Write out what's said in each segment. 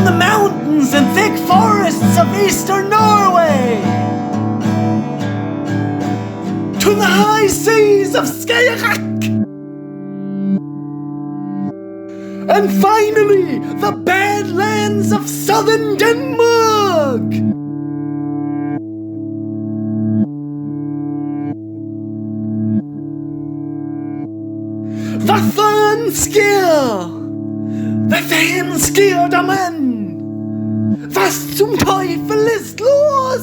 From the mountains and thick forests of eastern Norway to the high seas of Skagerrak, and finally the badlands of southern Denmark. Vad fan sker da man? Vad som teufel ist los?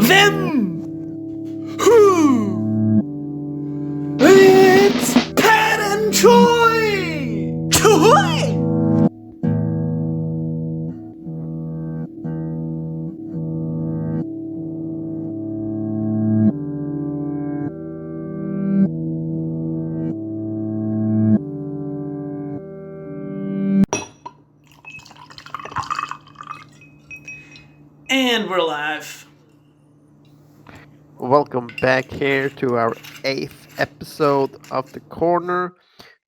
Vem? Who? It's Pat and Troy! Troy! And we're live. Welcome back here to our 8th episode of The Corner.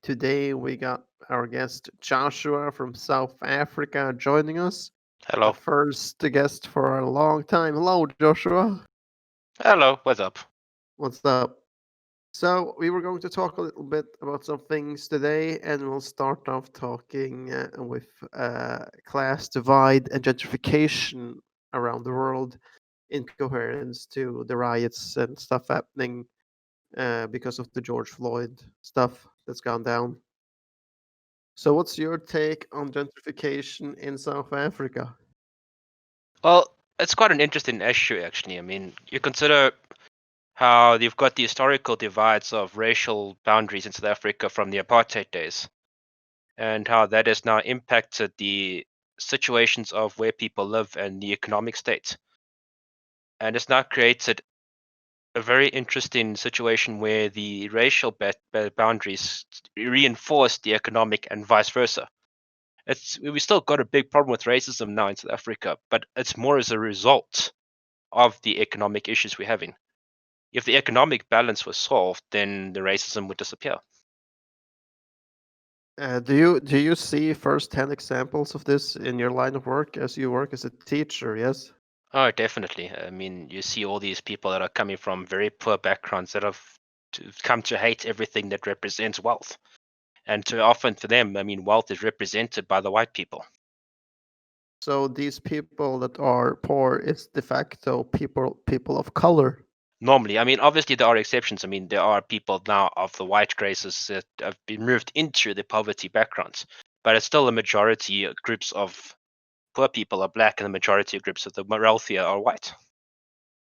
Today we got our guest Joshua from South Africa joining us. Hello. The first guest for a long time. Hello, Joshua. Hello, what's up? What's up? So we were going to talk a little bit about some things today, and we'll start off talking with class divide and gentrification around the world in coherence to the riots and stuff happening because of the George Floyd stuff that's gone down. So what's your take on gentrification in South Africa? Well, it's quite an interesting issue, actually. I mean, you consider how you've got the historical divides of racial boundaries in South Africa from the apartheid days, and how that has now impacted the situations of where people live and the economic state. And it's now created a very interesting situation where the racial boundaries reinforce the economic and vice versa. We still got a big problem with racism now in South Africa, but it's more as a result of the economic issues we're having. If the economic balance was solved, then the racism would disappear. Do you see first-hand examples of this in your line of work as you work as a teacher? Yes. Oh, definitely. I mean, you see all these people that are coming from very poor backgrounds that have come to hate everything that represents wealth. And too often for them, I mean, wealth is represented by the white people. So these people that are poor is de facto people of color. Normally, I mean, obviously there are exceptions. I mean, there are people now of the white races that have been moved into the poverty backgrounds, but it's still a majority groups of poor people are black and the majority of groups of the wealthier are white.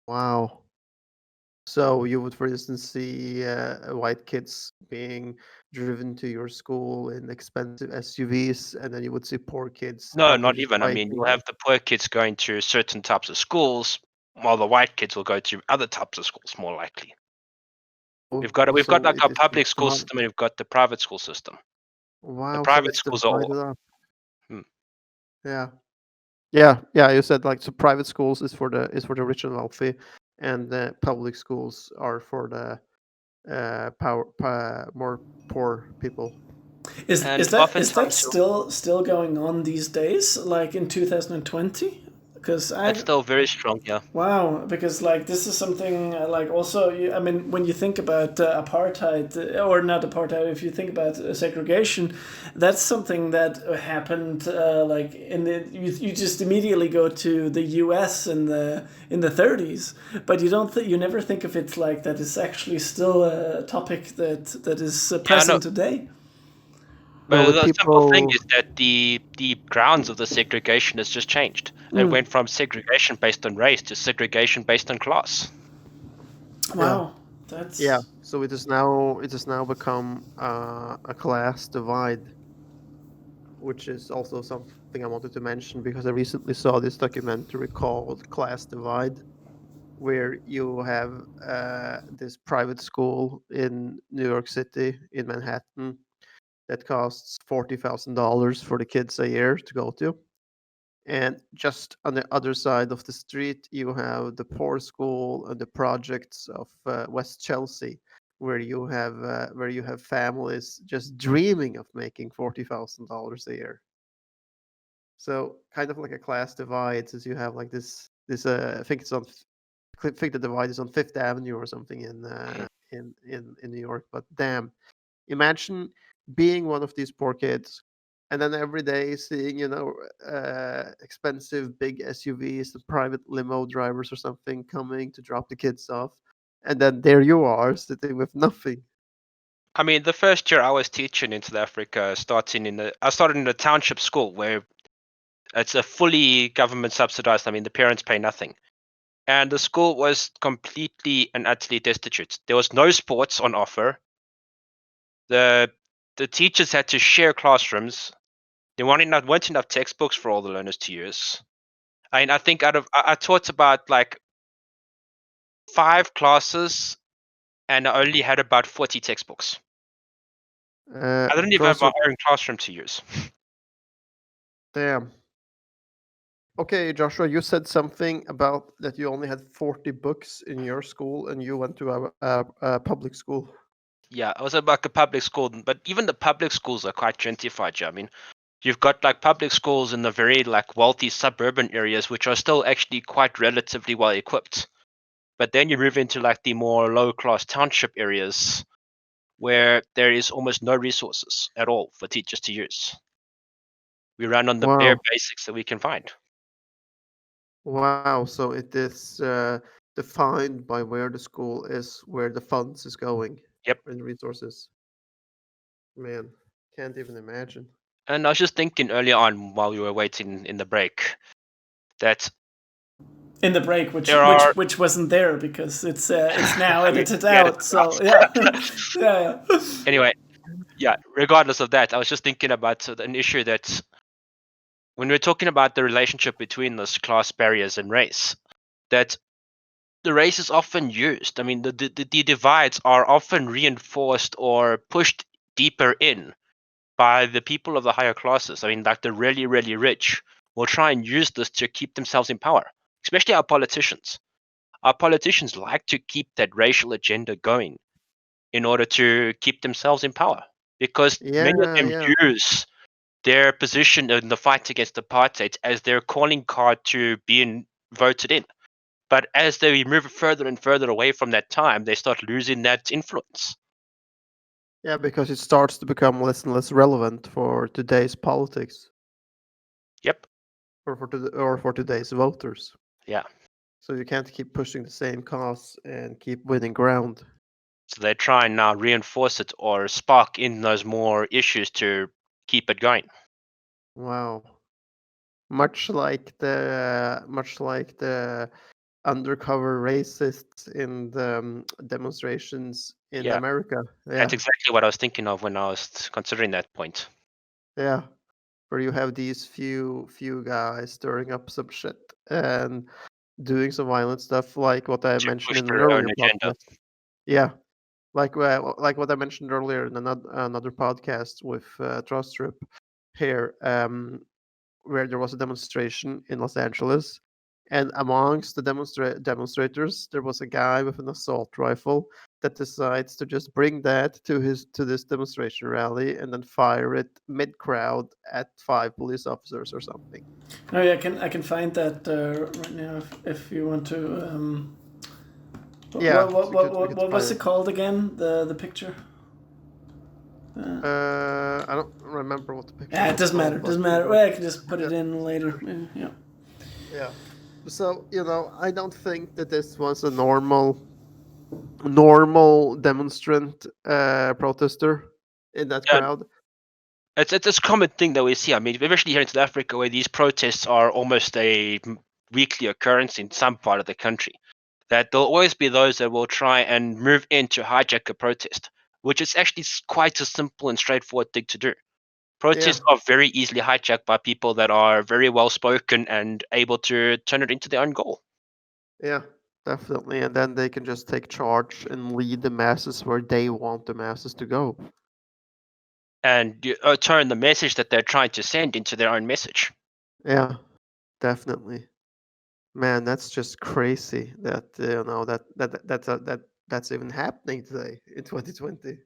Wow. So you would, for instance, see white kids being driven to your school in expensive SUVs, and then you would see poor kids. No, probably not just even. I mean, biking you'll have the poor kids going to certain types of schools, while the white kids will go to other types of schools, more likely. We've got So like it our is public school divided. system and we've got the private school system. The Wow, so private it's schools are all. divided up. Hmm. Yeah. You said like so private schools is for the rich and wealthy, and the public schools are for the more poor people. Is And is that oftentimes still going on these days, like in 2020? Because it's still very strong, yeah. wow, because like this is something like also I mean when you think about apartheid or not apartheid, if you think about segregation, that's something that happened like in the you just immediately go to the U.S. in the 30s, but you never think of it like that is actually still a topic that is present today. No, But but the simple thing people. is that the grounds of the segregation has just changed. It went from segregation based on race to segregation based on class. Wow, that's Yeah, so it has now become a class divide, which is also something I wanted to mention because I recently saw this documentary called Class Divide, where you have this private school in New York City in Manhattan that costs $40,000 for the kids a year to go to. And just on the other side of the street, you have the poor school and the projects of West Chelsea, where you have families just dreaming of making $40,000 a year. So kind of like a class divide, since you have like this I think it's on I think the divide is on Fifth Avenue or something Mhm. in New York. But damn, imagine being one of these poor kids, and then every day seeing expensive big SUVs, the private limo drivers or something coming to drop the kids off, and then there you are sitting with nothing. I mean, the first year I was teaching in South Africa, I started in a township school where it's a fully government subsidized. I mean, the parents pay nothing, and the school was completely and utterly destitute. There was no sports on offer. The the teachers had to share classrooms. There weren't enough textbooks for all the learners to use. I mean, I think I taught about like 5 classes, and I only had about 40 textbooks. I didn't even have my Drosser, own classroom to use. damn. Okay, Joshua, you said something about that you only had 40 books in your school and you went to a public school. Yeah, I was at like a public school, but even the public schools are quite gentrified. Yeah, I mean, you've got like public schools in the very like wealthy suburban areas, which are still actually quite relatively well equipped. But then you move into like the more low class township areas where there is almost no resources at all for teachers to use. We run on the bare Wow. basics that we can find. Wow. So it is defined by where the school is, where the funds is going, Yep. and the resources. Man, can't even imagine. And I was just thinking earlier on while we were waiting in the break that In the break, which there which are, which wasn't there because it's now I mean, edited we had it out. So yeah, out. yeah, yeah. Anyway, yeah, regardless of that, I was just thinking about an issue that when we're talking about the relationship between those class barriers and race, that the race is often used. I mean, the divides are often reinforced or pushed deeper in by the people of the higher classes. I mean, like the really, really rich will try and use this to keep themselves in power, especially our politicians. Our politicians like to keep that racial agenda going in order to keep themselves in power because many of Yeah, them yeah. use their position in the fight against apartheid as their calling card to being voted in. But as they move further and further away from that time, they start losing that influence. Yeah, because it starts to become less and less relevant for today's politics Yep. or for today's voters. Yeah. So you can't keep pushing the same cause and keep winning ground. So they try and now reinforce it or spark in those more issues to keep it going. Wow. Much like the undercover racists in the demonstrations in Yeah. America. That's Yeah, exactly what I was thinking of when I was considering that point. yeah. Where you have these few guys stirring up some shit and doing some violent stuff, like what I To mentioned push in an their own earlier agenda. podcast. Yeah, like what I mentioned earlier in another podcast with Trostrup here, where there was a demonstration in Los Angeles, and amongst the demonstrators, there was a guy with an assault rifle that decides to just bring that to this demonstration rally and then fire it mid crowd at 5 police officers or something. Oh yeah, I can find that right now if you want to. Yeah, we could What was find it it. called again? The picture. I don't remember what the picture Yeah, it was doesn't matter. called, but Doesn't matter. Well, I can just put yeah, it in later. Yeah, yeah. yeah. So I don't think that this was a normal demonstrant protester in that Yeah, crowd. it's a common thing that we see. I mean, especially here in South Africa, where these protests are almost a weekly occurrence in some part of the country. That there'll always be those that will try and move in to hijack a protest, which is actually quite a simple and straightforward thing to do. Yeah, Protests are very easily hijacked by people that are very well spoken and able to turn it into their own goal yeah, definitely. And then they can just take charge and lead the masses where they want the masses to go. and turn the message that they're trying to send into their own message. Yeah, definitely. Man, that's just crazy that that's even happening today in 2020.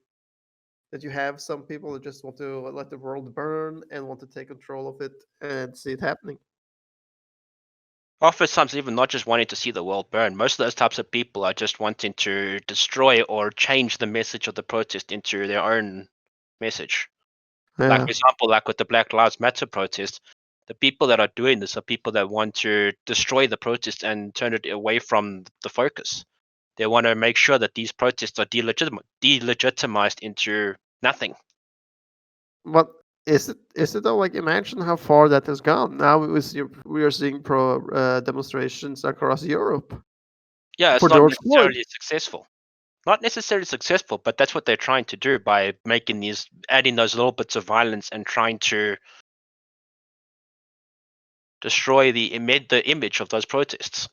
that you have some people that just want to let the world burn and want to take control of it and see it happening. Oftentimes, even not just wanting to see the world burn. Most of those types of people are just wanting to destroy or change the message of the protest into their own message. Like, Yeah. for example, like with the Black Lives Matter protest, the people that are doing this are people that want to destroy the protest and turn it away from the focus. They want to make sure that these protests are delegitimized into nothing. But is it though? Like, imagine how far that has gone. Now we are seeing pro demonstrations across Europe Yeah, it's for not George Floyd. necessarily successful. Not necessarily successful, but that's what they're trying to do by adding those little bits of violence and trying to destroy the image of those protests.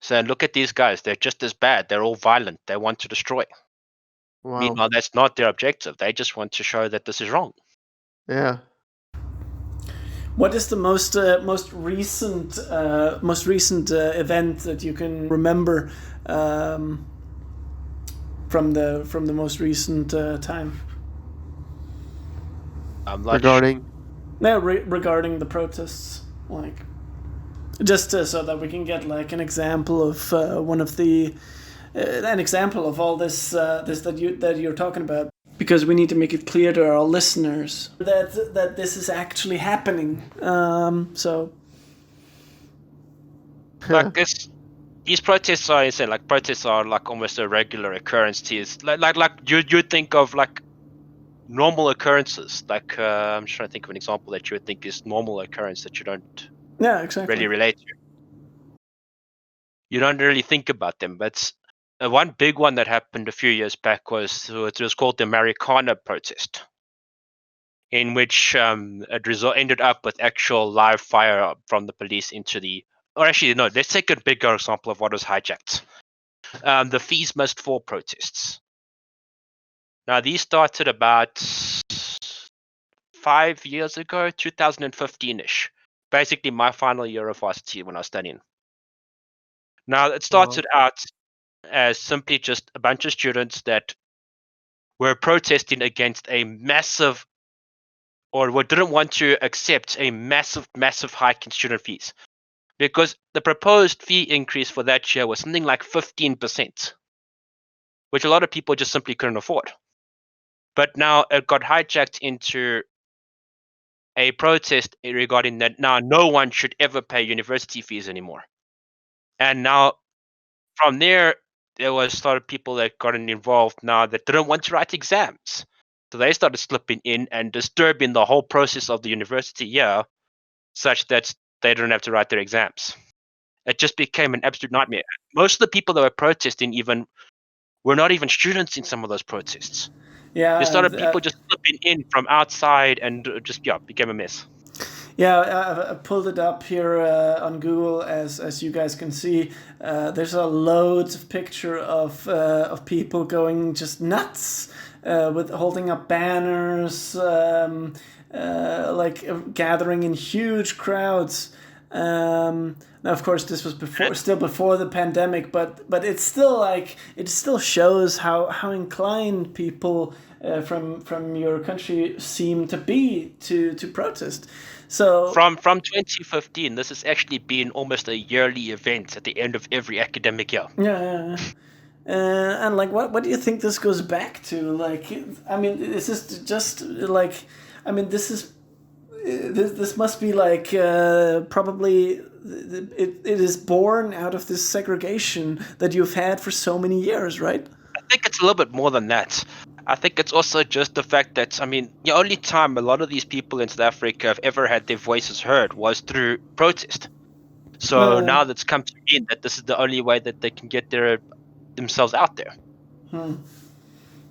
So look at these guys; they're just as bad. They're all violent. They want to destroy. Wow. Meanwhile, that's not their objective. They just want to show that this is wrong. Yeah. What is the most recent event that you can remember from the most recent time? I'm not Regarding. No, regarding the protests, like just so that we can get like an example of one of the an example of all this that you're talking about, because we need to make it clear to our listeners that this is actually happening. So like this. These protests are insane. Like protests are like almost a regular occurrence to us. Like you think of like normal occurrences. Like I'm just trying to think of an example that you would think is normal occurrence that you don't yeah, exactly. really relate to. You don't really think about them, but one big one that happened a few years back was it was called the Americana protest, in which ended up with actual live fire from the police into the. Or actually, no. Let's take a bigger example of what was hijacked. The Fees Must Fall protests. Now, these started about 5 years ago, 2015-ish. Basically, my final year of varsity when I was studying. Now, it started out as simply just a bunch of students that were protesting against a massive, or didn't want to accept a massive hike in student fees. Because the proposed fee increase for that year was something like 15%, which a lot of people just simply couldn't afford. But now it got hijacked into a protest regarding that now no one should ever pay university fees anymore. And now from there was started people that got involved now that didn't want to write exams. So they started slipping in and disturbing the whole process of the university year such that they don't have to write their exams. It just became an absolute nightmare. Most of the people that were protesting even were not even students in some of those protests. Yeah, There started people just slipping in from outside and just became a mess. Yeah, I pulled it up here on Google, as you guys can see. There's a loads of picture of people going just nuts with holding up banners, gathering in huge crowds. Now, of course, this was still before the pandemic, but it's still it still shows how inclined people from your country seem to be to protest. So from 2015, this has actually been almost a yearly event at the end of every academic year. yeah. And like, what do you think this goes back to? Like, I mean, is this just like, I mean, this must be like probably it is born out of this segregation that you've had for so many years, right? I think it's a little bit more than that. I think it's also just the fact that, I mean, the only time a lot of these people in South Africa have ever had their voices heard was through protest. So now that's come to mean that this is the only way that they can get themselves out there.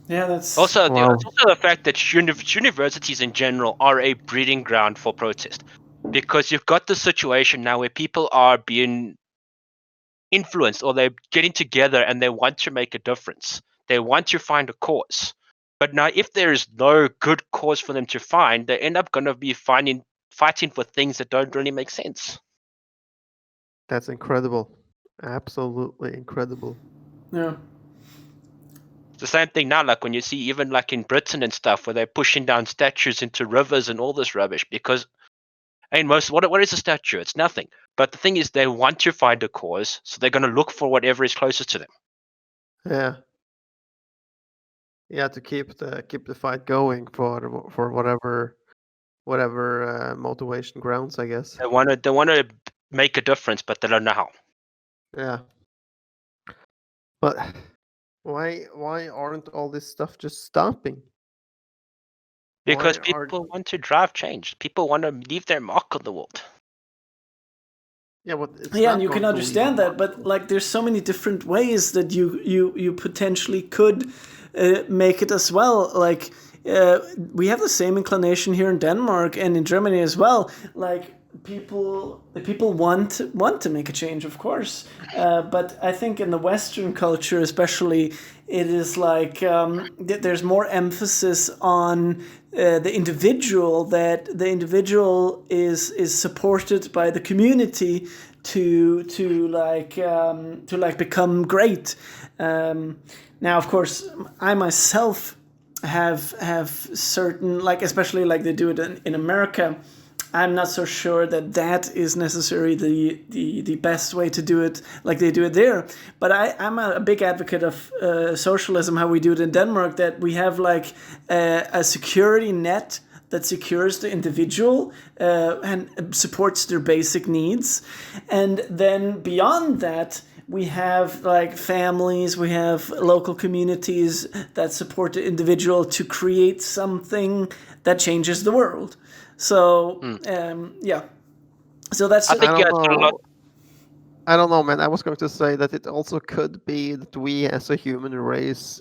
Yeah, that's Also, Wow. it's also the fact that universities in general are a breeding ground for protest, because you've got the situation now where people are being influenced or they're getting together and they want to make a difference. They want to find a cause. But now, if there is no good cause for them to find, they end up going to be fighting for things that don't really make sense. That's incredible. Absolutely incredible. yeah. It's the same thing now, like when you see even like in Britain and stuff, where they're pushing down statues into rivers and all this rubbish. Because what is a statue? It's nothing. But the thing is, they want to find a cause, so they're going to look for whatever is closest to them. Yeah. Yeah, to keep the fight going for whatever motivation grounds, I guess. They want to make a difference, but they don't know how. Yeah. But why aren't all this stuff just stopping? Because Why are people want to drive change. People want to leave their mark on the world. Yeah, but it's Yeah, and not you can going to leave a understand that, mark. but like there's so many different ways that you potentially could make it as well. Like we have the same inclination here in Denmark and in Germany as well. Like people want to make a change, of course, but I think in the Western culture, especially, it is like there's more emphasis on the individual. That the individual is supported by the community to like become great. Now, of course, I myself have certain, like, especially like they do it in America. I'm not so sure that that is necessarily the best way to do it, like they do it there. But I'm a big advocate of socialism, how we do it in Denmark, that we have like a security net that secures the individual and supports their basic needs. And then beyond that, we have like families, we have local communities that support the individual to create something that changes the world. So yeah, so that's I I think you don't guys got a lot. know. I don't know, man. I was going to say that it also could be that we as a human race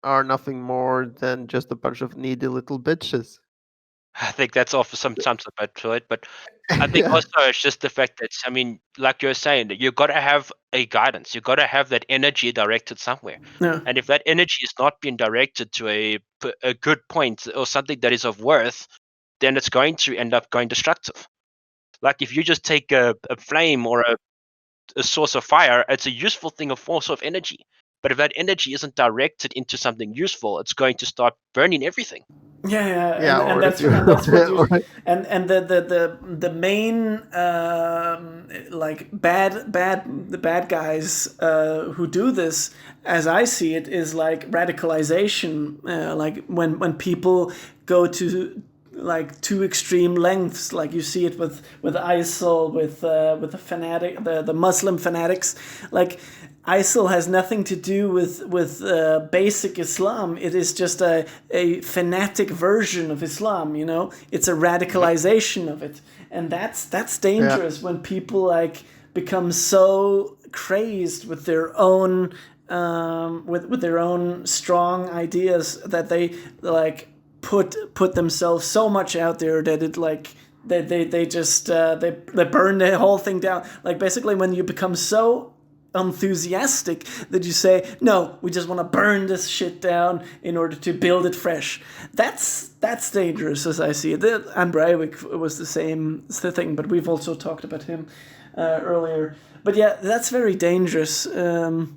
are nothing more than just a bunch of needy little bitches. I think that's all for some bit to it, but I think Yeah. also it's just the fact that, I mean, like you're saying, that you got to have a guidance. You got to have that energy directed somewhere. yeah. And if that energy is not being directed to a good point or something that is of worth, then it's going to end up going destructive. Like if you just take a flame or a source of fire, it's a useful thing, a source of energy. But if that energy isn't directed into something useful, it's going to start burning everything. Yeah, yeah, Yeah, and or if that's you and that's what you or and the main like the bad guys who do this, as I see it, is like radicalization, like when people go to like two extreme lengths, like you see it with ISIL, with the Muslim fanatics, like ISIL has nothing to do with basic Islam. It is just a fanatic version of Islam. You know, it's a Mhm. radicalization of it, and that's yeah. dangerous when people like become so crazed with their own with their own strong ideas that they like put themselves so much out there that it like they just they burn the whole thing down. Like basically when you become so enthusiastic that you say, no, we just want to burn this shit down in order to build it fresh. That's dangerous, as I see it. And Breivik was the same thing, but we've also talked about him earlier. But yeah, that's very dangerous. And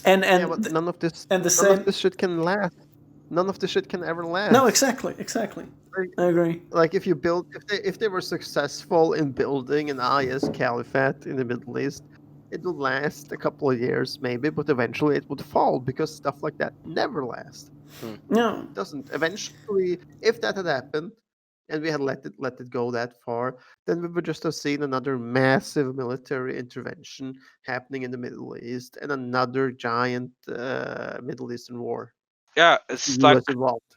Yeah, but and and the none of same. this shit can last. None of this shit can ever No, last. exactly. Like, I agree. like if you build if they were successful in building an IS caliphate in the Middle East, it would last a couple of years maybe, but eventually it would fall because stuff like that never lasts. Hmm. No, Doesn't. Eventually, if that had happened and we had let it go that far, then we would just have seen another massive military intervention happening in the Middle East and another giant Middle Eastern war Yeah, with the it's like US involved.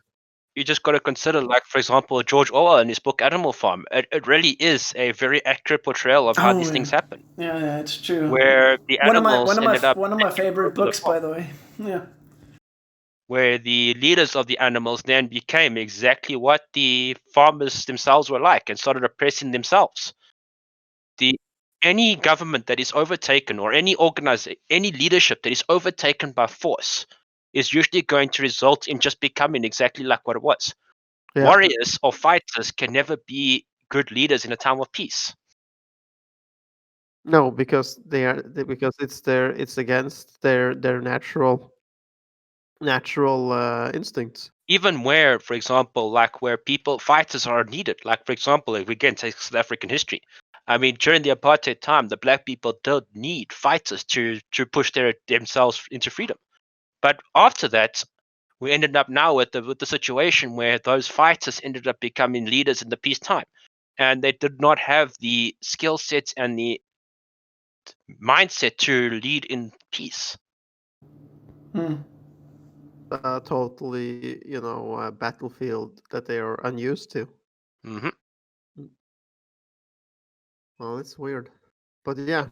you just got to consider, like, for example, George Orwell in his book Animal Farm. It really is a very accurate portrayal of how oh these yeah, things happen, yeah, it's true. where the animals ended up One of my taking favorite over the books, farm, by the way. Yeah. where the leaders of the animals then became exactly what the farmers themselves were like and started oppressing themselves. The Any government that is overtaken, or any leadership that is overtaken by force, is usually going to result in just becoming exactly like what it was. Yeah. Warriors or fighters can never be good leaders in a time of peace. No, because because it's against their natural. natural instincts. Even where, for example, like where fighters are needed. Like, for example, if we again take South African history, I mean, during the apartheid time, the black people don't need fighters to push themselves into freedom. But after that, we ended up now with the situation where those fighters ended up becoming leaders in the peacetime, and they did not have the skill sets and the mindset to lead in peace. Totally, a battlefield that they are unused to. Hmm. Well, it's weird, but yeah,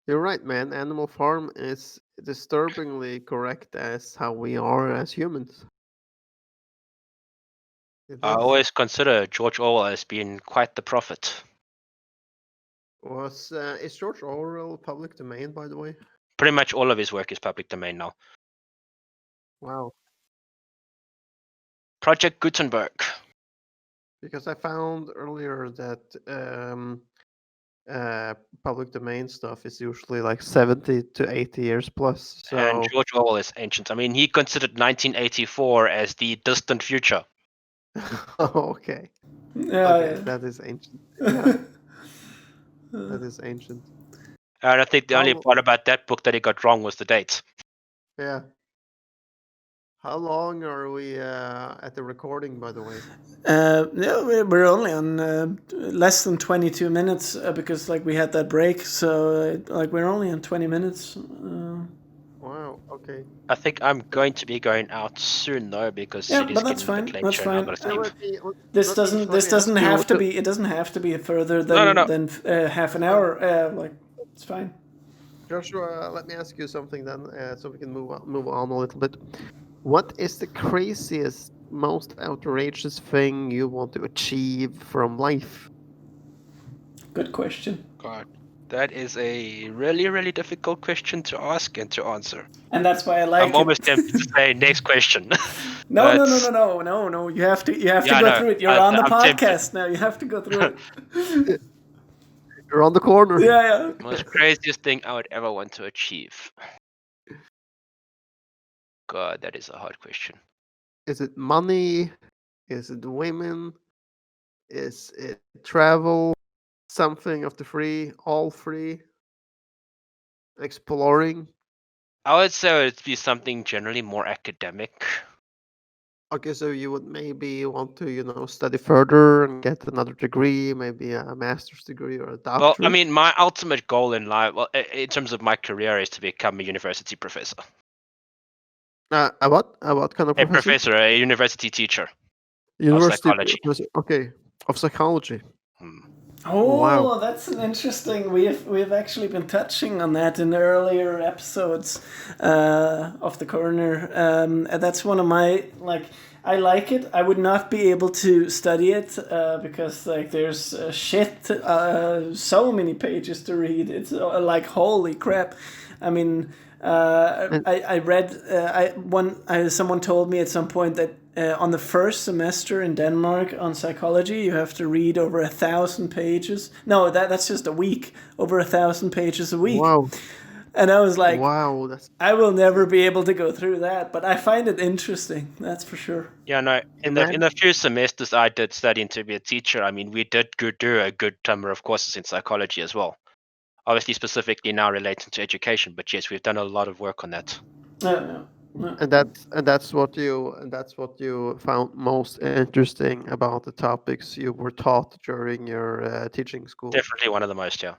you're right, man. Animal Farm is disturbingly correct as how we are as humans. It I is. always consider George Orwell as being quite the prophet. Is George Orwell public domain, by the way? Pretty much all of his work is public domain now. Wow. Project Gutenberg. Because I found earlier that public domain stuff is usually like 70 to 80 years plus. And So George Orwell is ancient. I mean, he considered 1984 as the distant future. okay. Yeah, Okay, yeah. that is ancient. Yeah, that is ancient. And I think the only How part about that book that he got wrong was the dates. yeah. How long are we at the recording, by the way? Yeah, we're only on less than 22 minutes because like we had that break, so like we're only on 20 minutes. Wow, okay. I think I'm going to be going out soon though, because Yeah, it is but that's getting a bit fine. That's later and I fine. gotta sleep. This doesn't let me ask you. have to be. It doesn't have to be further No. than half an hour. Like it's fine. Joshua, let me ask you something then, so we can move on a little bit. What is the craziest, most outrageous thing you want to achieve from life? Good question. God, that is a really, really difficult question to ask and to answer. And that's why I like I'm almost it. tempted to say next question. No. You have to Yeah, go no, through it. You're on the I'm tempted. podcast now. You have to go through it. You're on the corner. Yeah. Most craziest thing I would ever want to achieve. God, that is a hard question. Is it money? Is it women? Is it travel? Something of the free, all free? Exploring? I would say it would be something generally more academic. Okay, so you would maybe want to, study further and get another degree, maybe a master's degree or a Well, I doctorate. mean, my ultimate goal in life, well, in terms of my career, is to become a university professor. A what? A what kind of A professor? professor, a university teacher of University psychology. professor. Okay, of psychology. Hmm. Wow. Oh, that's an interesting. We've actually been touching on that in earlier episodes of the corner. And that's one of my like. I like it. I would not be able to study it because like there's so many pages to read. It's like holy crap. I mean, I read someone told me at some point that on the first semester in Denmark on psychology, you have to read over 1,000 pages. No, that's just a week. Over 1,000 pages a week. Wow. And I was like, Wow, that's I will never be able to go through that, but I find it interesting. That's for sure. Yeah, no. In the few semesters I did studying to be a teacher, I mean, we did do a good number of courses in psychology as well. Obviously, specifically now relating to education, but yes, we've done a lot of work on that. and that's what you found most interesting about the topics you were taught during your teaching school. Definitely one of the most, yeah.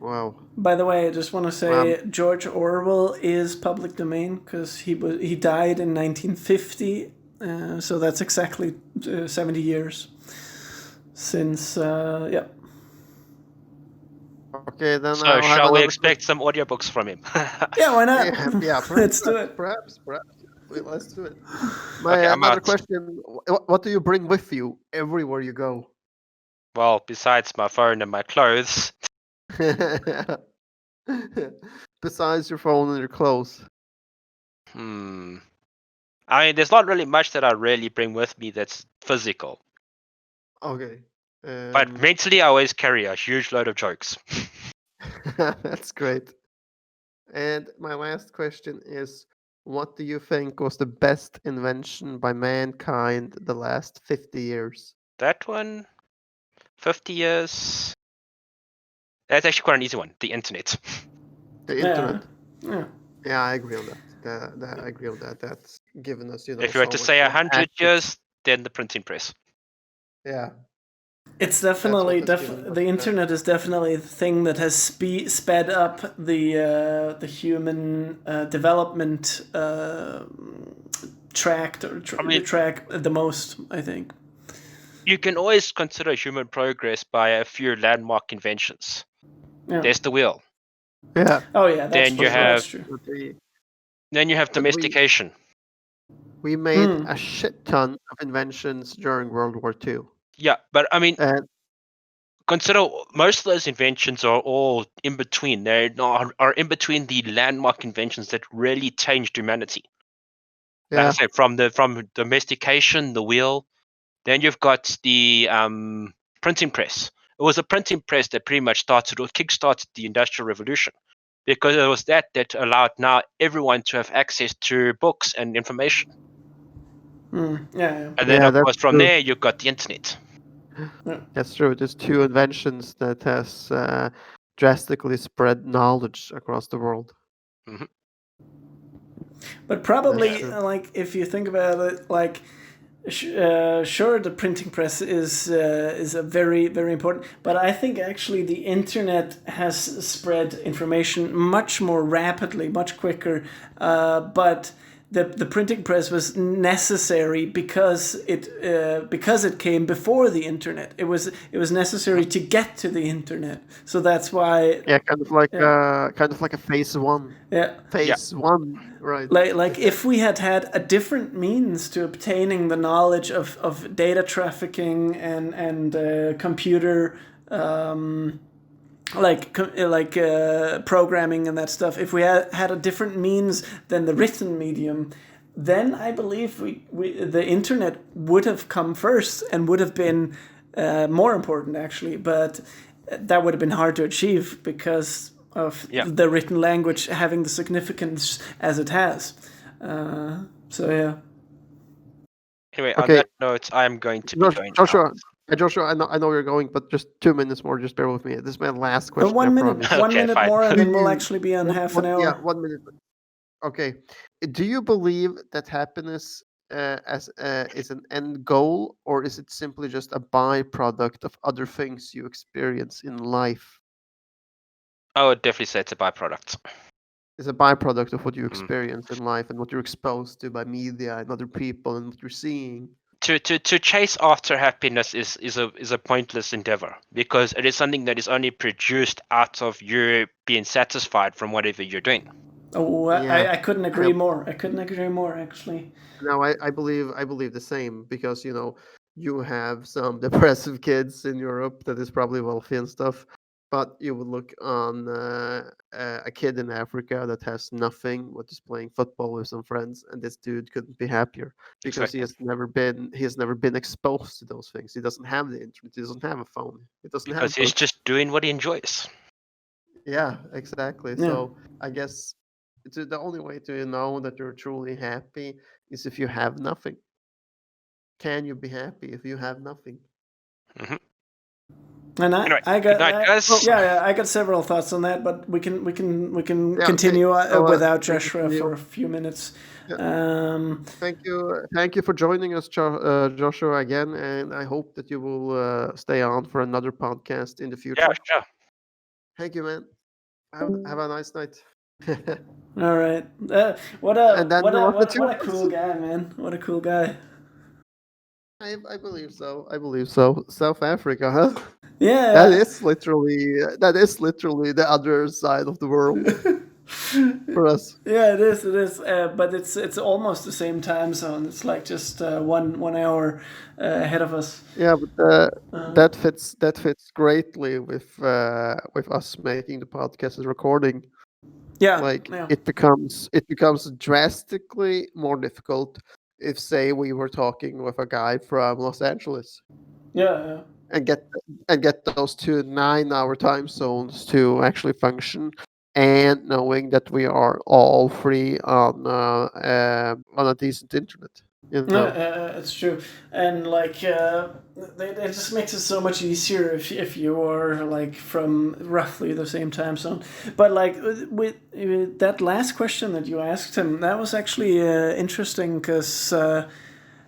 Wow. By the way, I just want to say George Orwell is public domain because he died in 1950, so that's exactly 70 years since. Yeah. Okay, then So I'll have shall we another expect some audiobooks from him? Yeah, why not? Yeah, Let's do it. Perhaps. Let's do it. Okay, I'm Another out. question: what do you bring with you everywhere you go? Well, besides my phone and my clothes, Besides your phone and your clothes. I mean, there's not really much that I really bring with me that's physical. Okay. But mentally, I always carry a huge load of jokes. That's great. And my last question is, What do you think was the best invention by mankind the last 50 years? That one, 50 years. That's actually quite an easy one. The internet. The Yeah. internet. Yeah. Yeah, I agree on that. I agree on that. That's given us, If you were so to much say more 100 access. years, then the printing press. Yeah, It's that's definitely what has given us the internet is definitely the thing that has sped up the human development track the most, I think. You can always consider human progress by a few landmark inventions. Yeah. There's the wheel. Yeah. Oh yeah, that's Then true. you have That's true. then you have But domestication. we made a shit ton of inventions during World War II. Yeah, but I mean, And consider most of those inventions are all in between. They are in between the landmark inventions that really changed humanity. Like I yeah, say, from domestication, the wheel. Then you've got the printing press. It was a printing press that pretty much started or kickstarted the Industrial Revolution, because it was that allowed now everyone to have access to books and information. Yeah. And then, yeah, of that's course, from true. there you've got the internet. That's true. There's two inventions that has drastically spread knowledge across the world. Hmm. But probably, That's true. like, if you think about it, like, sure, the printing press is a very, very important. But I think actually the internet has spread information much more rapidly, much quicker. But the printing press was necessary because it came before the internet. It was necessary to get to the internet. So that's why. Yeah, kind of like a phase one. Yeah. Phase one, right? Like if we had had a different means to obtaining the knowledge of data trafficking and computer programming and that stuff, if we had a different means than the written medium, then I believe the internet would have come first and would have been more important actually, but that would have been hard to achieve because of the written language having the significance as it has. So yeah. Anyway, on Okay, that note, I'm going to be going Joshua. out. Joshua, I know you're going, but just 2 minutes more. Just bear with me. This is my last question. I 1 minute, promise. 1 Okay, minute fine. more, and Do then we'll you- actually be on half an hour. Yeah, 1 minute. Okay. Do you believe that happiness is an end goal, or is it simply just a byproduct of other things you experience in life? I would definitely say it's a byproduct. It's a byproduct of what you experience in life and what you're exposed to by media and other people and what you're seeing. To chase after happiness is a pointless endeavor, because it is something that is only produced out of you being satisfied from whatever you're doing. Oh, Yeah. I couldn't agree more. I couldn't agree more, actually. No, I believe the same because you have some depressive kids in Europe that is probably wealthy and stuff, but you would look on a kid in Africa that has nothing, but is playing football with some friends, and this dude couldn't be happier because Exactly. he has never been exposed to those things. He doesn't have the internet. He doesn't have a phone. He doesn't have Because he's books. just doing what he enjoys. Yeah, exactly. Yeah. So I guess the only way to know that you're truly happy is if you have nothing. Can you be happy if you have nothing? Hmm. And Anyway, I good got night, guys. I got several thoughts on that, but we can Yeah, continue okay. So, without thank you Joshua for for your- a few minutes. Yeah. Thank you for joining us, Joshua, again, and I hope that you will stay on for another podcast in the Yeah, future. sure. Thank you, man. Have a nice night. All right. And then what What a cool guy, man. What a cool guy. I believe so. I believe so. South Africa, huh? Yeah. That is literally the other side of the world for us. Yeah, it is. It is. But it's almost the same time zone. It's like just 1 hour ahead of us. Yeah, but that fits greatly with us making the podcast and recording. Yeah. Like Yeah. it becomes drastically more difficult if, say, we were talking with a guy from Los Angeles Yeah. and get those two 9-hour time zones to actually function. and knowing that we are all free on a decent internet. You No, know. it's true, and like it just makes it so much easier if you are like from roughly the same time zone. But like with that last question that you asked him, that was actually interesting because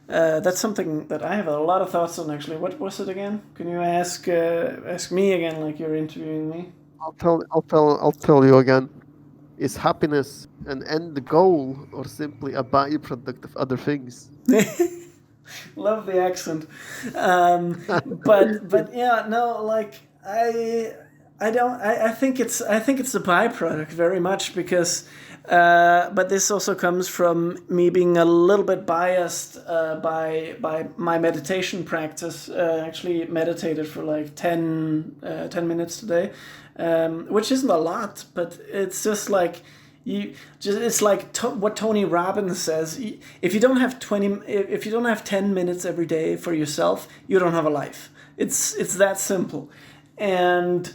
that's something that I have a lot of thoughts on. Actually, what was it again? Can you ask me again, like you're interviewing me? I'll tell you again. Is happiness an end goal or simply a byproduct of other things? Love the accent. But yeah, no, like I don't I think it's a byproduct very much because but this also comes from me being a little bit biased by my meditation practice. Actually meditated for like 10 minutes today, which isn't a lot, but it's just like you just it's like what Tony Robbins says. If you don't have 20, if you don't have 10 minutes every day for yourself, you don't have a life. It's that simple, and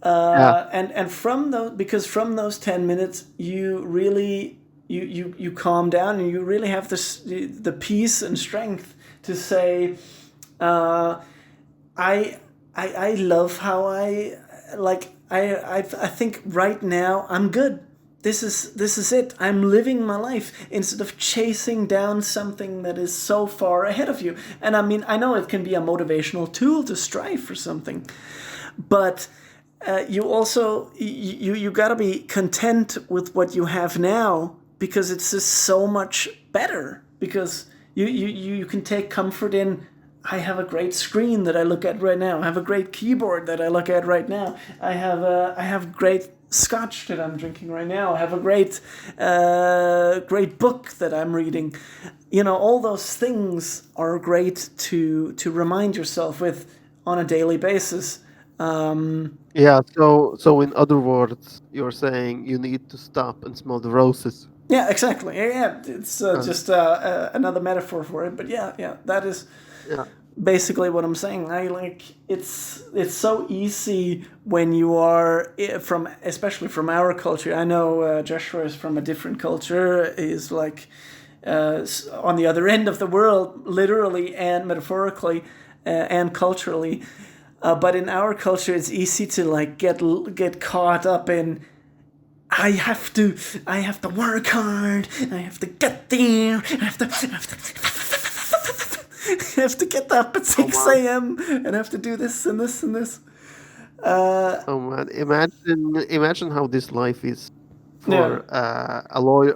Yeah. from those, because from those 10 minutes you really you calm down and you really have this the peace and strength to say I I love how I like I think right now I'm good. This is it. I'm living my life instead of chasing down something that is so far ahead of you. And I mean, I know it can be a motivational tool to strive for something, but you also you got to be content with what you have now because it's just so much better because you can take comfort in I have a great screen that I look at right now. I have a great keyboard that I look at right now. I have great scotch that I'm drinking right now. I have a great book that I'm reading. You know, all those things are great to remind yourself with on a daily basis. Yeah. So in other words, you're saying you need to stop and smell the roses. Yeah, exactly. Yeah, it's Uh, just another metaphor for it. But yeah, yeah, that is yeah. basically what I'm saying. I like it's so easy when you are from, especially from our culture. I know Joshua is from a different culture. He's like on the other end of the world, literally and metaphorically and culturally. But in our culture, it's easy to like get caught up in I have to work hard. I have to get there. I have to get up at Oh 6 man. a.m. and I have to do this and this and this. Oh man. Imagine how this life is Yeah, for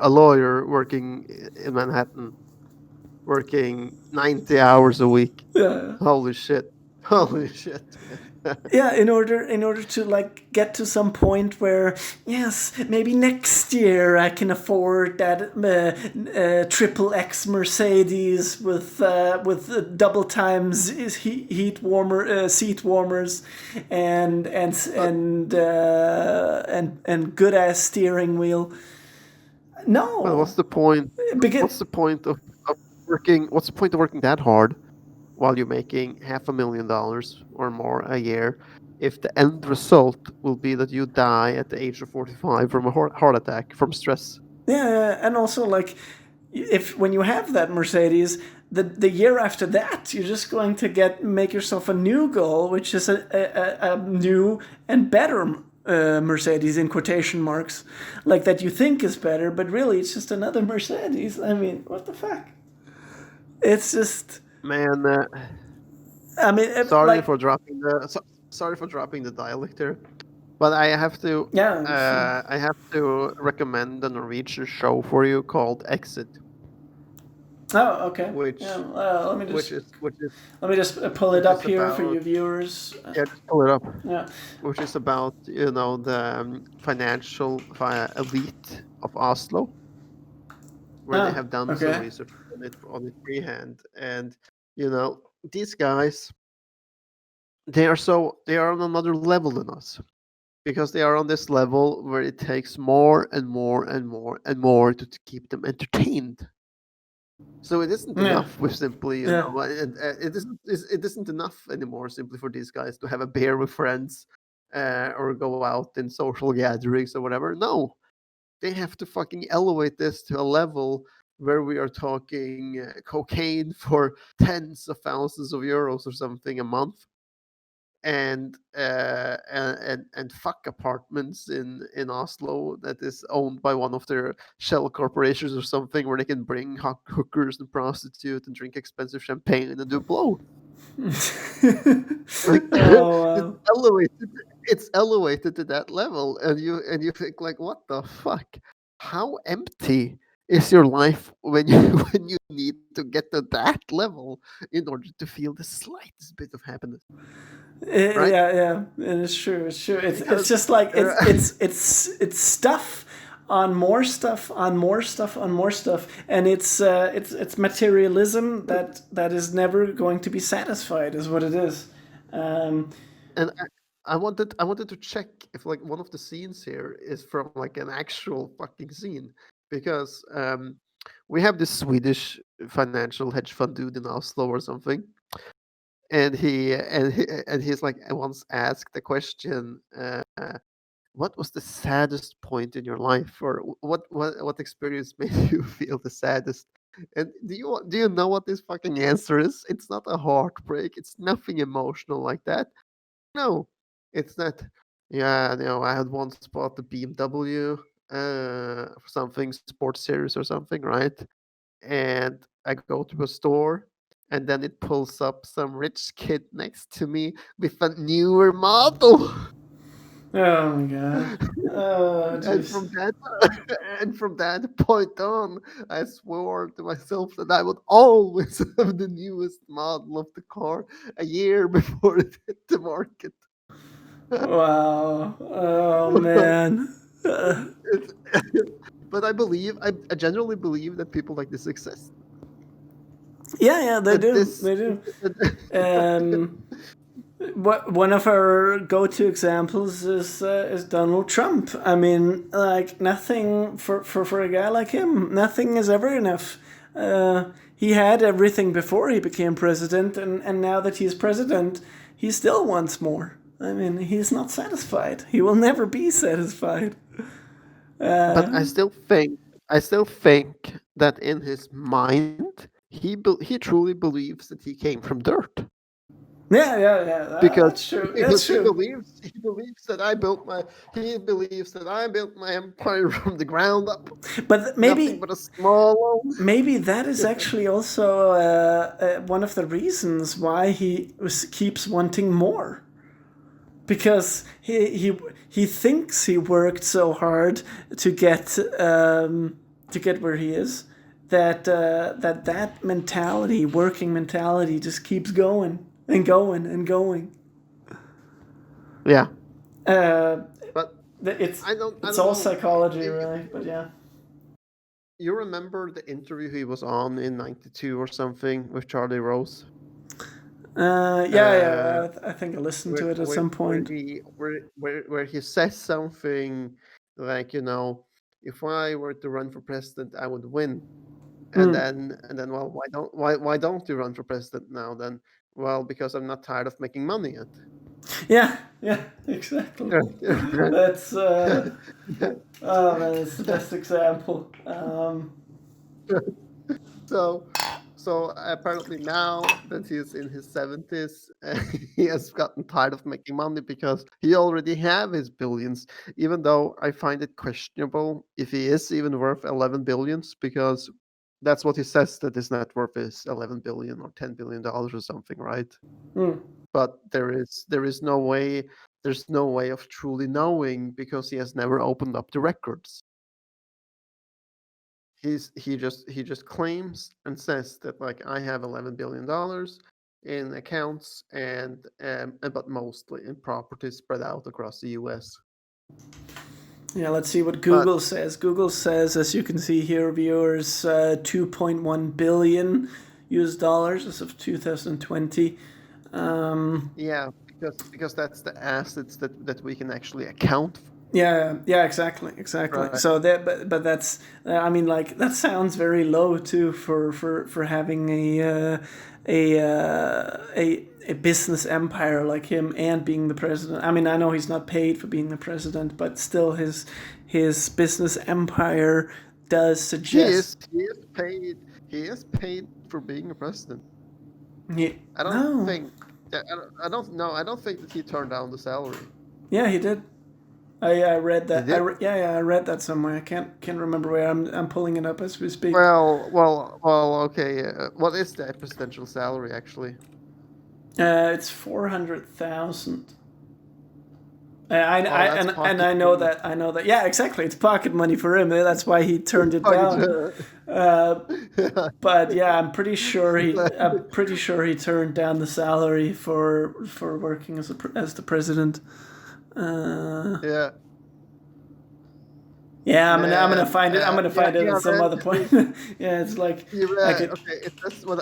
a lawyer working in Manhattan, working 90 hours a week. yeah. Holy shit. Holy shit. Yeah, in order to like get to some point where yes, maybe next year I can afford that triple X Mercedes with double times seat warmers But and good ass steering wheel. but No, what's the point? because What's the point of working? What's the point of working that hard while you're making $500,000 or more a year if the end result will be that you die at the age of 45 from a heart attack from stress? yeah, and also like if when you have that Mercedes, the year after that, you're just going to make yourself a new goal, which is a new and better Mercedes in quotation marks, like that you think is better, but really it's just another Mercedes. I mean, what the fuck? It's just, Man, I mean, sorry like, for dropping sorry for dropping the dialect here, but yeah. I have to recommend a Norwegian show for you called Exit, Oh, okay. Yeah. which which is Let me just pull it which up is here for about you viewers. yeah, just pull it up. Yeah. Which is about the financial elite of Oslo, where they Oh, have done some okay. research on it freehand, and you know these guys they are on another level than us because they are on this level where it takes more and more and more and more to keep them entertained. So it isn't Yeah. enough with simply, Yeah. it isn't enough anymore simply for these guys to have a beer with friends or go out in social gatherings or whatever. No, they have to fucking elevate this to a level where we are talking cocaine for tens of thousands of euros or something a month, and fuck apartments in Oslo that is owned by one of their shell corporations or something, where they can bring hookers and prostitute and drink expensive champagne and do blow. Like Oh it's wow. elevated. It's elevated to that level, and you think like, what the fuck? How empty is your life when you when you need to get to that level in order to feel the slightest bit of happiness, right? Yeah, yeah, and it's true. It's true. It's Because just like uh, it's stuff on more stuff on more stuff on more stuff, and it's materialism that is never going to be satisfied, is what it is. Um, and I wanted to check if like one of the scenes here is from like an actual fucking scene, because we have this Swedish financial hedge fund dude in Oslo or something, and he's like, I once asked the question, what was the saddest point in your life, or what experience made you feel the saddest? And do you know what this fucking answer is? It's not a heartbreak. It's nothing emotional like that. No, it's that. Yeah, I had once bought the BMW for something sports series or something, right? And I go to a store, and then it pulls up some rich kid next to me with a newer model. oh my god. Oh and jeez. from that and from that point on, I swore to myself that I would always have the newest model of the car a year before it hit the market. Wow. Oh man. It's- but I genuinely believe that people like this exist. Yeah, yeah, they That do. this They do. Um, one of our go-to examples is Donald Trump. I mean, like nothing for a guy like him, nothing is ever enough. He had everything before he became president, and now that he's president, he still wants more. I mean, he's not satisfied. He will never be satisfied. but Uh, I still think that in his mind he truly believes that he came from dirt, yeah, yeah, yeah. because That's true. because That's he true. believes he believes that I built my empire from the ground up, But nothing maybe but a small maybe that is loan. actually also one of the reasons why keeps wanting more, because he thinks he worked so hard to get where he is, that mentality, working mentality, just keeps going and going and going. Yeah, Uh, but it's I it's don't all know. psychology, If really. But yeah. you remember the interview he was on in '92 or something with Charlie Rose, Yeah, uh, yeah. I think I listened where to it at where some where point. he where he says something like, if I were to run for president, I would win. And then, well, why don't you run for president now then? Well, because I'm not tired of making money yet. Yeah, yeah, exactly. That's oh man, it's the best example. So, so apparently now that he's in his 70s, he has gotten tired of making money because he already have his billions. Even though I find it questionable if he is even worth 11 billions, because that's what he says, that his net worth is 11 billion or 10 billion dollars or something, right? Hmm. But there is no way of truly knowing, because he has never opened up the records. He just claims and says that, like, I have $11 billion in accounts, but mostly in properties spread out across the U.S. Yeah, let's see what But Google says. Google says, as you can see here, viewers, 2.1 billion US dollars as of 2020. yeah, because that's the assets that we can actually account for, Yeah, yeah, exactly, exactly. right? So that, but that's, I mean, like that sounds very low too for having a a business empire like him and being the president. I mean, I know he's not paid for being the president, but still, his business empire does suggest. He is paid. He is paid for being a president. I don't No. think. I don't know. I don't think that he turned down the salary. Yeah, he did. I read He that. did. I read that somewhere. I can't remember where. I'm pulling it up as we speak. Well. Okay. What is the presidential salary actually? It's 400,000. That's And I pocket know money. that Yeah, exactly. It's pocket money for him. That's why he turned it down. Pocket. But yeah, I'm pretty sure he turned down the salary for working as the president. Yeah. Yeah, I'm gonna Man. find it. I'm gonna find it Yeah. at some Man. other point. Yeah, it's like I Yeah, could. okay. It says when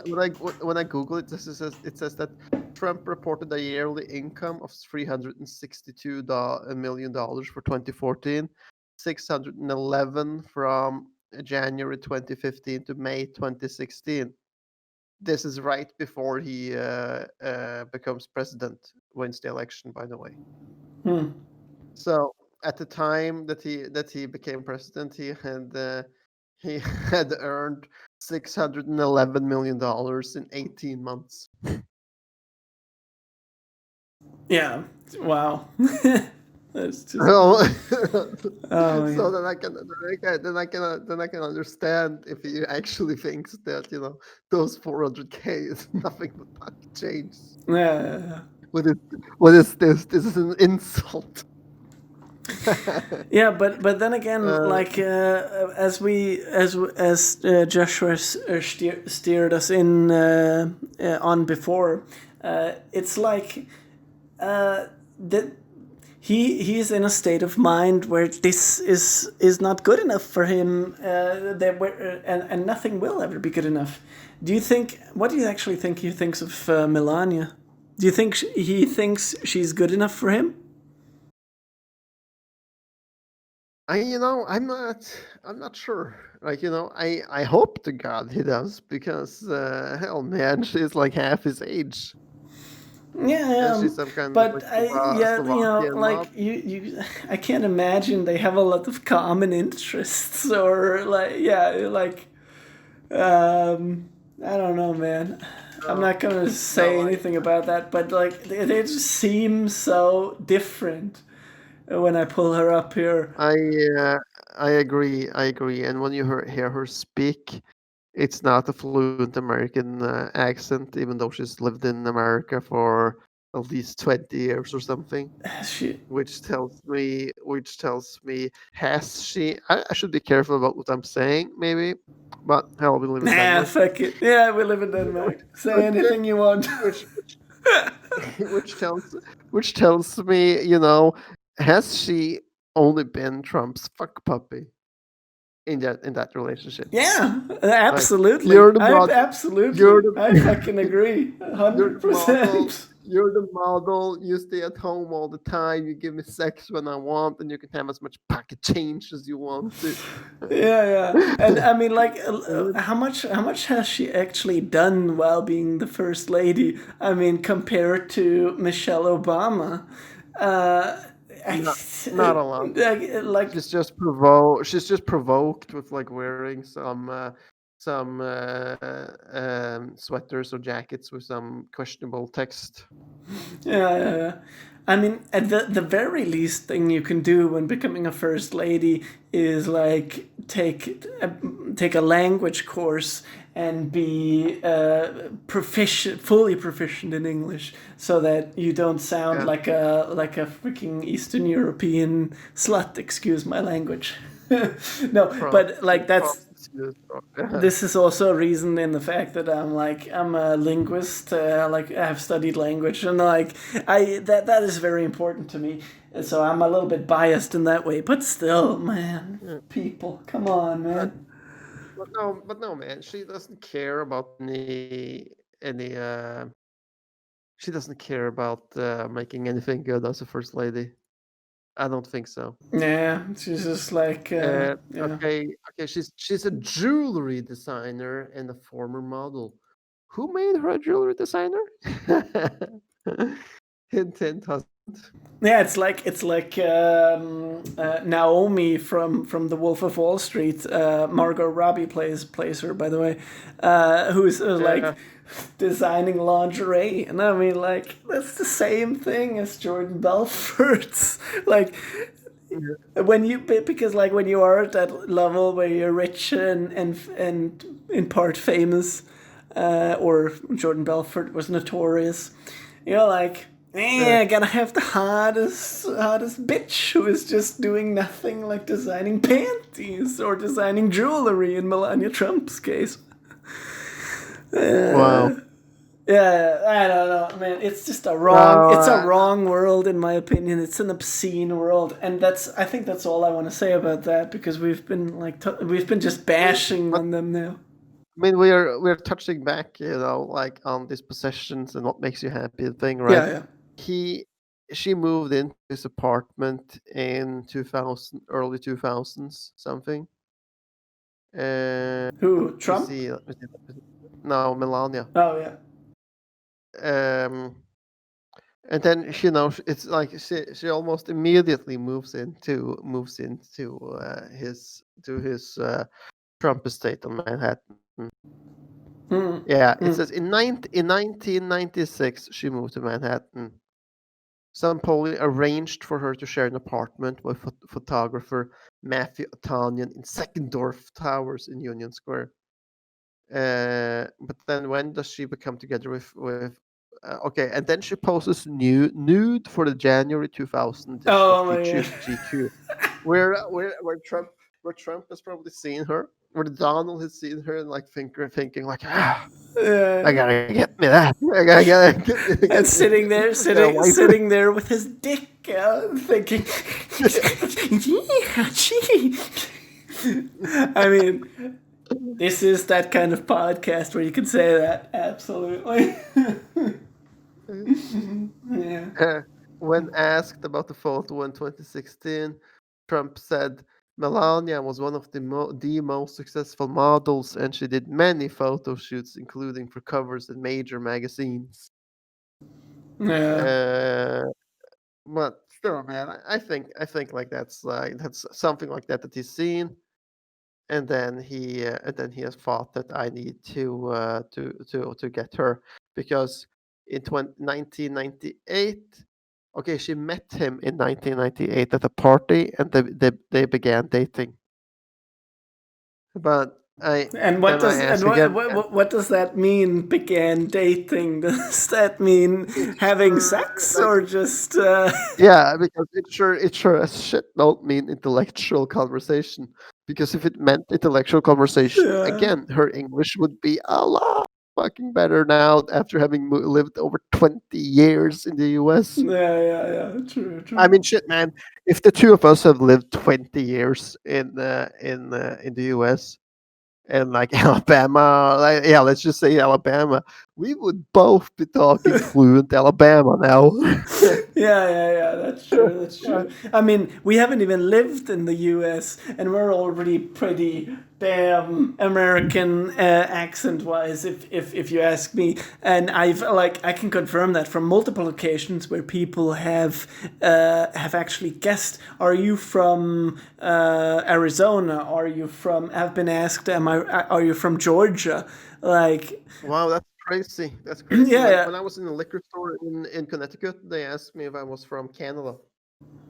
I Google it, it says that Trump reported a yearly income of $362 million for 2014, 611 from January 2015 to May 2016. This is right before he becomes president, wins the election, by the way. Hmm. So at the time that he became president, he had earned $611 million in 18 months. Yeah. Wow. That's just. So, Oh so yeah. then I can understand if he actually thinks that those 400K is nothing but pocket change. Yeah. What is this? This is an insult. Yeah, but then again, Uh, like as Joshua steered us in on before, it's like that he's in a state of mind where this is not good enough for him. And nothing will ever be good enough. Do you think? What do you actually think he thinks of Melania? Do you think he thinks she's good enough for him? I'm not sure. I hope to God he does because hell, man, she's like half his age, and Yeah, she's some kind of but like yeah, Slovakian like model. I can't imagine they have a lot of common interests or like, yeah, like, I don't know, man. I'm No, not gonna no, say anything about that, but like, they just seem so different when I pull her up here. I, uh, I agree. I agree. And when you hear her speak, it's not a fluent American accent, even though she's lived in America for at least 20 years or something. She, Which tells me has she I should be careful about what I'm saying, maybe, but hell, we live in nah, Denmark. fuck it. Yeah, we live in Denmark. Say anything you want. which which tells me, has she only been Trump's fuck puppy in that relationship? Yeah, Like, absolutely. you're the I mod you're absolutely. I the fucking agree. you're the model. 100%. You're the model. You stay at home all the time. You give me sex when I want, and you can have as much pocket change as you want to. Yeah, yeah. And I mean, like, how much has she actually done while being the first lady? I mean, compared to Michelle Obama, uh, I, not not a lot. like, She's just provoked with like wearing some sweaters or jackets with some questionable text. yeah, yeah, yeah. I mean, at the very least thing you can do when becoming a first lady is like take a language course and be fully proficient in English, so that you don't sound Yeah, like a freaking Eastern European slut. Excuse my language. No, but like that's props to you. this is also a reason in the fact that I'm a linguist, like I have studied language, and like that is very important to me. So I'm a little bit biased in that way, but still, man, Yeah. people, come on, But man. no, man. She doesn't care about any. She doesn't care about making anything good as a first lady. I don't think so. Yeah, she's just like, yeah, Okay. She's a jewelry designer and a former model who made her a jewelry designer? Hint, hint, husband. Yeah, it's like Naomi from The Wolf of Wall Street. Margot Robbie plays her, by the way, who's like Yeah, designing lingerie, and I mean, like, that's the same thing as Jordan Belfort's. Like, when you because like when you are at that level where you're rich and in part famous, or Jordan Belfort was notorious, you're like, yeah, I gotta have the hottest bitch who is just doing nothing, like designing panties or designing jewelry in Melania Trump's case. wow. Yeah, I don't know, man. It's just a No, wrong. It's a wrong world, in my opinion. It's an obscene world, and I think that's all I want to say about that, because we've been like we've been just bashing but on them now. I mean, we're touching back, like on these possessions and what makes you happy thing, right? Yeah, yeah. He, she moved into his apartment in 2000, early 2000s, something. Who? Let me Trump? see. Let me see. No, Melania. Oh yeah. Um, and then it's like she almost immediately moves into his Trump estate on Manhattan. Mm, Yeah, it mm. says in 1996 she moved to Manhattan. Some Poli arranged for her to share an apartment with photographer Matthew Otanian in Seckendorf Towers in Union Square. But then when does she become together with? Okay, and then she poses nude for the January 2000 edition of Oh my god. GQ, where Trump has probably seen her, where Donald has seen her and like thinking like, I Yeah. gotta get me that. I gotta And sitting there, get a wife. sitting there with his dick out, thinking, yeah, gee. I mean, this is that kind of podcast where you can say that. Absolutely. Yeah. When asked about the photo in 2016, Trump said Melania was one of the most successful models, and she did many photo shoots, including for covers in major magazines. Yeah. Uh, but still, man, I think like that's something like that he's seen, and then he has thought that I need to get her because in 1998, okay, she met him in 1998 at a party, and they began dating. But I And then I ask again, what does that mean? Began dating? Does that mean it's having sure sex, like or just? yeah, because it sure as shit don't mean intellectual conversation. Because if it meant intellectual conversation, Yeah. again, her English would be a lot fucking better now after having lived over 20 years in the US. Yeah, yeah, yeah. True, I true. mean, shit, man. If the two of us have lived 20 years in the US and like Alabama, like yeah, let's just say Alabama, we would both be talking fluent Alabama now. Yeah, yeah, yeah. That's true. That's true. I mean, we haven't even lived in the U.S. and we're already pretty damn American accent-wise, if you ask me. And I can confirm that from multiple occasions where people have actually guessed. Are you from Arizona? Are you from? Have been asked. Are you from Georgia? Like, Wow, that's crazy. That's crazy. yeah, When yeah. when I was in a liquor store in Connecticut, they asked me if I was from Canada.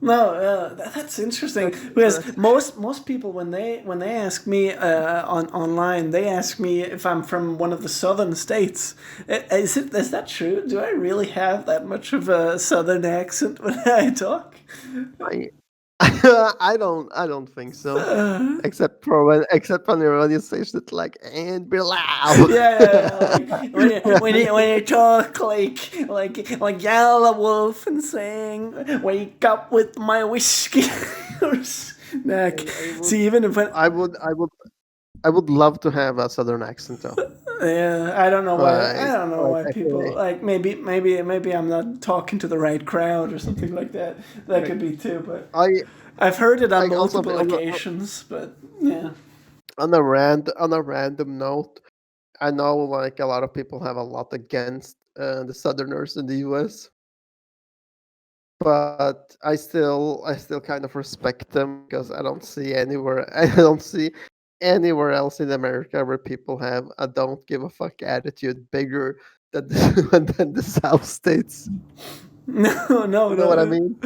No, that's interesting, because That's most people when they ask me online, they ask me if I'm from one of the southern states. Is that true? Do I really have that much of a southern accent when I talk? I I don't think so. Except when you say shit like and be loud. Yeah, yeah, yeah. Like when you talk like Yellow Wolf and saying "Wake up with my whiskey," like, I would see, even if I would I would I would love to have a southern accent though. yeah, I don't know why. I But don't know like why I people feel like, maybe I'm not talking to the right crowd or something like that. That like could be too, but I I've heard it on like also multiple occasions. But yeah, on a random note. I know like a lot of people have a lot against the Southerners in the U.S., but I still kind of respect them because I don't see anywhere I don't see anywhere else in America where people have a don't give a fuck attitude bigger than than the South states. No, no, You know what I no. mean?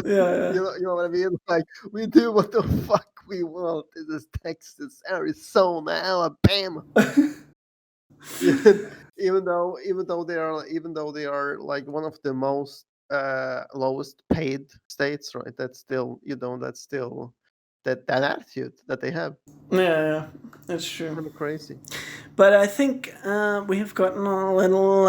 Yeah, You know what I mean? Like we do what the fuck we want. This is Texas, Arizona, Alabama. even even though they are like one of the most lowest paid states, right? That's still that attitude that they have. yeah, yeah. That's true. Kind of crazy. But I think we have gotten a little,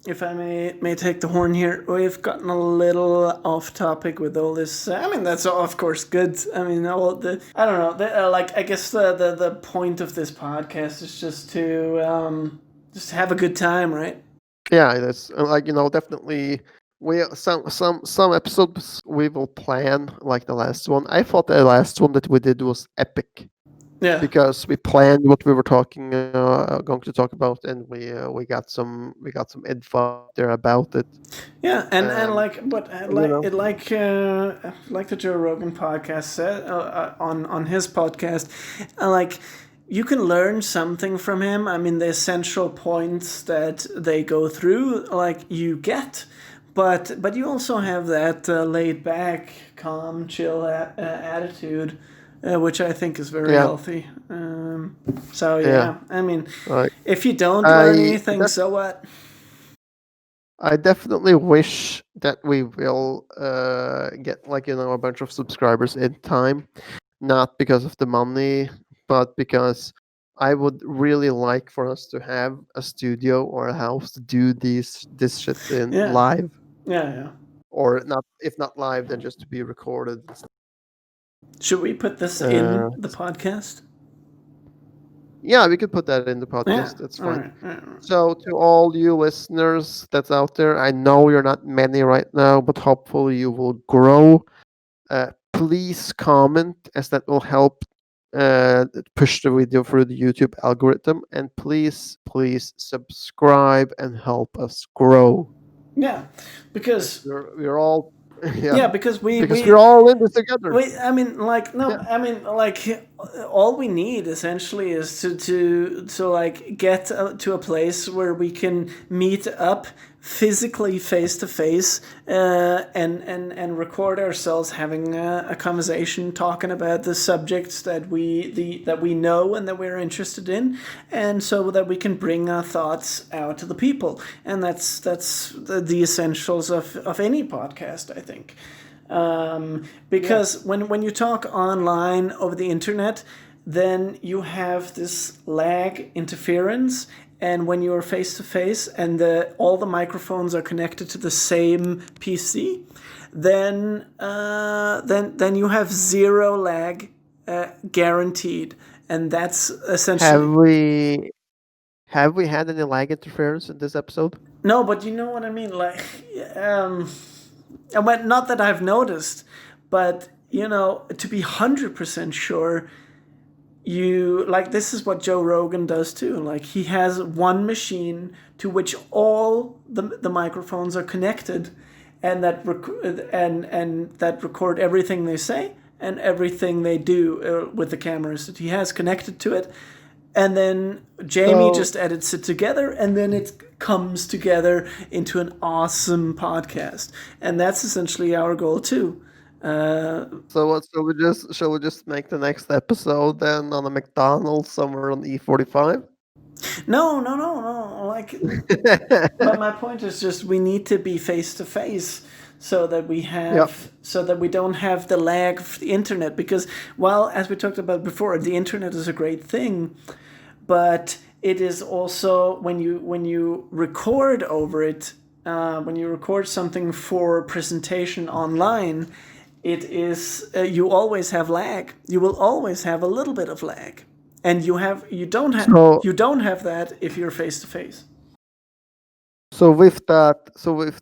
if I may take the horn here, we've gotten a little off topic with all this. I mean, that's of course good. I mean, all the I don't know. Like I guess the point of this podcast is just have a good time, right? Yeah, that's like definitely. We some episodes we will plan like the last one. I thought the last one that we did was epic Yeah. because we planned what we were going to talk about, and we got some info out there about it. Yeah, and Um, like, but and, you know, like the Joe Rogan podcast said on his podcast, like you can learn something from him. I mean, the essential points that they go through, like you get, but you also have that laid back, calm, chill attitude, which I think is very yeah, healthy. So yeah. yeah, I mean, Right. if you don't learn I anything, def- so what? I definitely wish that we will get like a bunch of subscribers in time, not because of the money, but because I would really like for us to have a studio or a house to do this shit in Yeah, live, yeah, yeah. or not, if not live, then just to be recorded. Should we put this Uh, in the podcast? yeah, we could put that in the Yeah. podcast. That's All fine. right. All right. So to all you listeners that's out there, I know you're not many right now, but hopefully you will grow. Please comment, as that will help push the video through the YouTube algorithm. And please subscribe and help us grow. Yeah, As because we're all yeah, yeah, because we because we we're all in this together. Wait, I mean, like, no, Yeah. I mean, like, all we need essentially is to like get to a place where we can meet up physically face to face and record ourselves having a conversation talking about the subjects that we know and that we're interested in, and so that we can bring our thoughts out to the people, and that's the essentials of any podcast, I think. Yeah. Because when you talk online over the internet, then you have this lag interference, and when you're face to face and all the microphones are connected to the same PC, then you have zero lag guaranteed, and that's Have essentially we have we had any lag interference in this episode? no, but you know what I mean, like well, not that I've noticed, but to be 100% sure, you like this is what Joe Rogan does too. Like he has one machine to which all the microphones are connected, and and that record everything they say and everything they do with the cameras that he has connected to it. And then Jamie So just edits it together, and then it comes together into an awesome podcast. And that's essentially our goal too. so what? So we just shall we just make the next episode then on a McDonald's somewhere on E45? No, no, no, no. Like, but my point is just we need to be face to face so that Yep. so that we don't have the lag of the internet. Because while, as we talked about before, the internet is a great thing, but it is also when you record over it, when you record something for presentation online, it is you always have lag. You will always have a little bit of lag, and So you don't have that if you're face to face. so with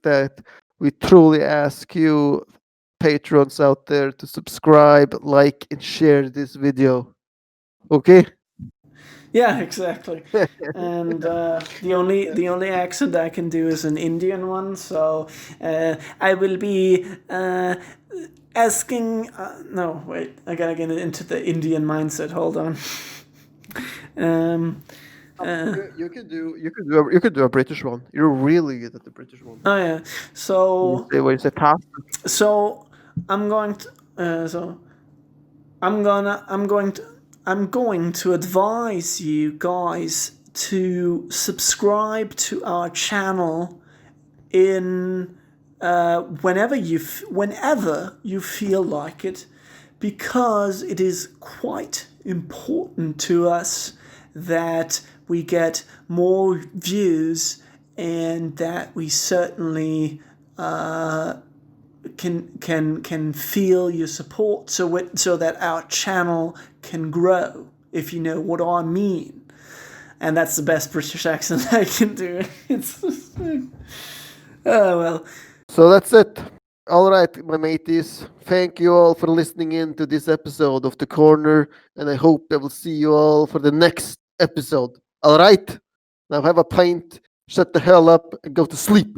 that, we truly ask you, patrons out there, to subscribe, like, and share this video. Okay. Yeah, exactly. And the only accent I can do is an Indian one, so I will be asking. No, wait, I gotta get into the Indian mindset. Hold on. Um, You could do a British one. You're really good at the British one. oh yeah. So Where you say pasta. so I'm going to. So I'm going to advise you guys to subscribe to our channel in whenever you feel like it, because it is quite important to us that we get more views, and that we certainly can feel your support, so that our channel can grow, if you know what I mean. And that's the best British accent I can do. It's oh well. So that's it. All right, my mateys. Thank you all for listening in to this episode of The Corner, and I hope I will see you all for the next episode. All right? Now have a pint, shut the hell up, and go to sleep.